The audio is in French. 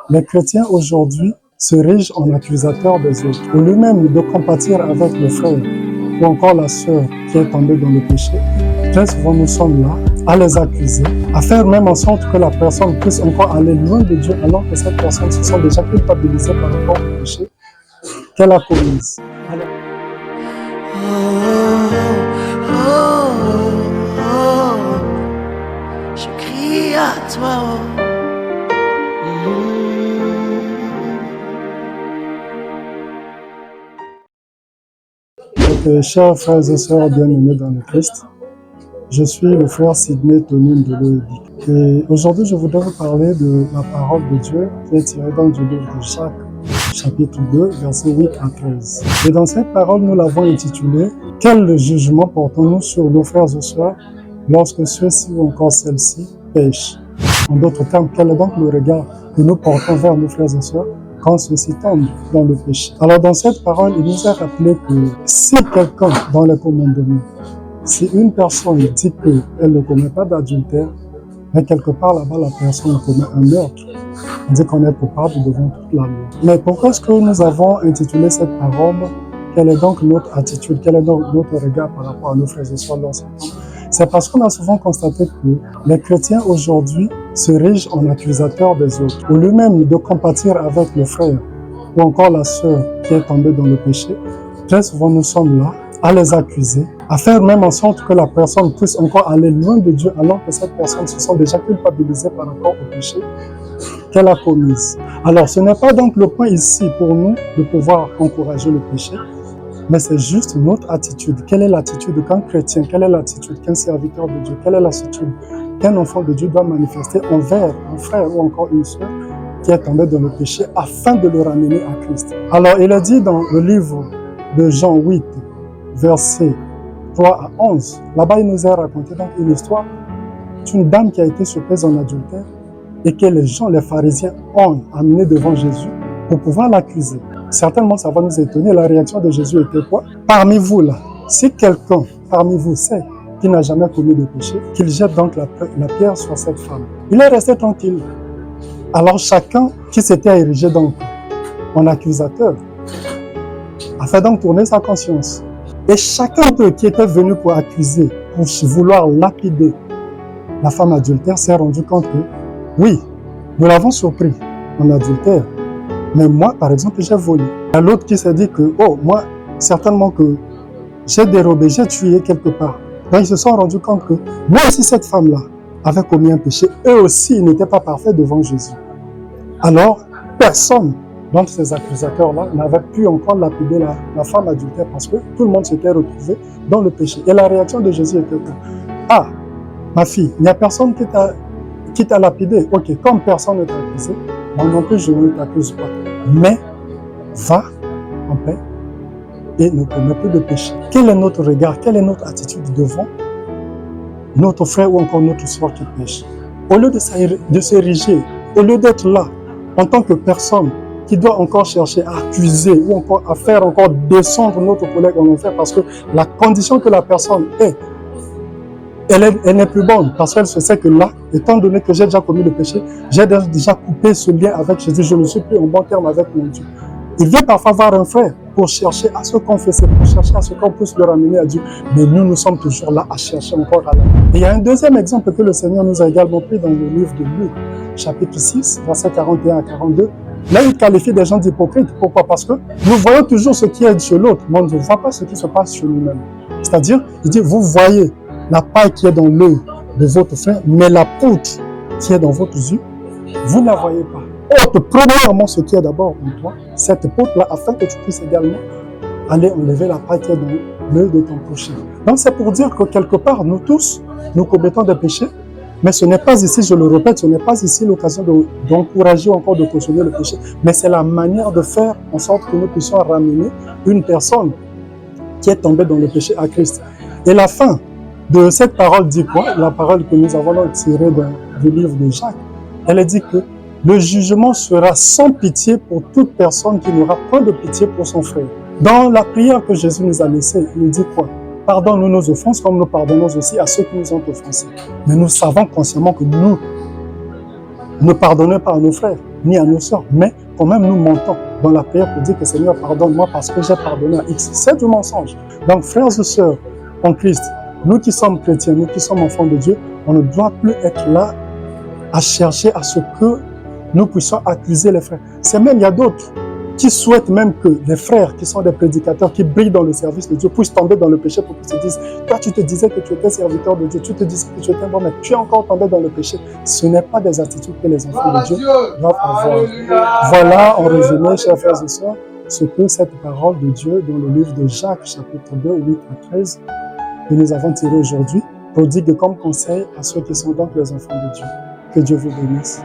Les chrétiens aujourd'hui s'érigent en accusateurs des autres. Au lieu même de compatir avec le frère ou encore la sœur qui est tombée dans le péché, très souvent nous sommes là à les accuser, à faire même en sorte que la personne puisse encore aller loin de Dieu alors que cette personne se sent déjà culpabilisée par rapport au péché qu'elle a commis. Alors, je crie à toi. donc, chers frères et sœurs bien-aimés dans le Christ, je suis le frère Sidney Tonine de l'Oedic. Et aujourd'hui, je voudrais vous parler de la parole de Dieu qui est tirée dans le livre de Jacques, chapitre 2, versets 8 à 13. Et dans cette parole, nous l'avons intitulée « Quel jugement portons-nous sur nos frères et sœurs lorsque ceux-ci ou encore celles-ci pêchent ?» En d'autres termes, quel est donc le regard que nous portons vers nos frères et sœurs quand ceux-ci tombent dans le péché? Alors dans cette parole, il nous est rappelé que si quelqu'un dans les commandements, si une personne dit qu'elle ne commet pas d'adultère, mais quelque part là-bas, la personne commet un meurtre, on dit qu'on est coupable devant toute la loi. Mais pourquoi est-ce que nous avons intitulé cette parole « Quelle est donc notre attitude, quel est donc notre regard par rapport à nos frères et sœurs lorsqu'ils tombent ?» C'est parce qu'on a souvent constaté que les chrétiens aujourd'hui s'érigent en accusateurs des autres. Au lieu même de compatir avec le frère ou encore la sœur qui est tombée dans le péché, très souvent nous sommes là à les accuser, à faire même en sorte que la personne puisse encore aller loin de Dieu alors que cette personne se sent déjà culpabilisée par rapport au péché qu'elle a commis. Alors ce n'est pas donc le point ici pour nous de pouvoir encourager le péché, mais c'est juste notre attitude. Quelle est l'attitude qu'un chrétien, quelle est l'attitude qu'un serviteur de Dieu, quelle est l'attitude qu'un enfant de Dieu doit manifester envers un frère ou encore une sœur qui est tombé dans le péché afin de le ramener à Christ. Alors il est dit dans le livre de Jean 8, versets 3 à 11, là-bas il nous est raconté donc une histoire d'une dame qui a été surprise en adultère et que les gens, les pharisiens, ont amené devant Jésus pour pouvoir l'accuser. Certainement, ça va nous étonner. La réaction de Jésus était quoi? Parmi vous, là, si quelqu'un parmi vous sait qu'il n'a jamais commis de péché, qu'il jette donc la pierre sur cette femme. Il est resté tranquille. Alors chacun qui s'était érigé donc en accusateur a fait donc tourner sa conscience. Et chacun d'eux qui était venu pour accuser, pour vouloir lapider la femme adultère, s'est rendu compte que oui, nous l'avons surpris en adultère, mais moi, par exemple, j'ai volé. Il y a l'autre qui s'est dit que, oh, moi, certainement que j'ai dérobé, j'ai tué quelque part. Donc, ils se sont rendus compte que, moi aussi, cette femme-là avait commis un péché. Eux aussi, ils n'étaient pas parfaits devant Jésus. Alors, personne d'entre ces accusateurs-là n'avait pu encore lapider la femme adultère parce que tout le monde s'était retrouvé dans le péché. Et la réaction de Jésus était que, ah, ma fille, il n'y a personne qui t'a lapidé. Ok, comme personne ne t'a accusé, moi non plus je ne t'accuse pas. Mais va en paix et ne commets plus de péché. Quel est notre regard, quelle est notre attitude devant notre frère ou encore notre soeur qui pêche? Au lieu de s'ériger, au lieu d'être là en tant que personne qui doit encore chercher à accuser ou encore à faire encore descendre notre collègue en enfer parce que la condition que la personne est, elle n'est plus bonne parce qu'elle se sait que là, étant donné que j'ai déjà commis le péché, j'ai déjà coupé ce lien avec Jésus, je ne suis plus en bon terme avec mon Dieu. Il vient parfois voir un frère pour chercher à se confesser, pour chercher à ce qu'on puisse le ramener à Dieu. Mais nous sommes toujours là à chercher encore à l'amener. Et il y a un deuxième exemple que le Seigneur nous a également pris dans le livre de Luc, chapitre 6, versets 41 à 42. Là, il qualifie des gens d'hypocrites. Pourquoi? Parce que nous voyons toujours ce qui est chez l'autre, mais on ne voit pas ce qui se passe chez nous-mêmes. C'est-à-dire, il dit, vous voyez la paille qui est dans l'œil de votre frère, mais la poutre qui est dans votre yeux, vous ne la voyez pas. Ôte premièrement ce qui est d'abord en toi, cette poutre-là, afin que tu puisses également aller enlever la paille qui est dans l'œil de ton prochain. Donc c'est pour dire que quelque part, nous tous, nous commettons des péchés, mais ce n'est pas ici, je le répète, ce n'est pas ici l'occasion d'encourager encore de cautionner le péché, mais c'est la manière de faire en sorte que nous puissions ramener une personne qui est tombée dans le péché à Christ. Et la fin de cette parole dit quoi? La parole que nous avons tirée du livre de Jacques, elle dit que le jugement sera sans pitié pour toute personne qui n'aura point de pitié pour son frère. Dans la prière que Jésus nous a laissée, il nous dit quoi? Pardonne-nous nos offenses comme nous pardonnons aussi à ceux qui nous ont offensés. Mais nous savons consciemment que nous ne pardonnons pas à nos frères. ni à nos sœurs, mais quand même nous mentons dans la prière pour dire que Seigneur, pardonne-moi parce que j'ai pardonné à X. C'est du mensonge. Donc, frères et sœurs en Christ, nous qui sommes chrétiens, nous qui sommes enfants de Dieu, on ne doit plus être là à chercher à ce que nous puissions accuser les frères. C'est même, il y a d'autres qui souhaitent même que les frères qui sont des prédicateurs, qui brillent dans le service de Dieu, puissent tomber dans le péché pour qu'ils se disent, toi tu te disais que tu étais serviteur de Dieu, tu te disais que tu étais bon, mais tu es encore tombé dans le péché. Ce n'est pas des attitudes que les enfants de Dieu doivent avoir. Voilà, en résumé, chers frères et sœurs, ce que cette parole de Dieu dans le livre de Jacques, chapitre 2, 8 à 13, que nous avons tiré aujourd'hui, prodigue comme conseil à ceux qui sont donc les enfants de Dieu. Que Dieu vous bénisse.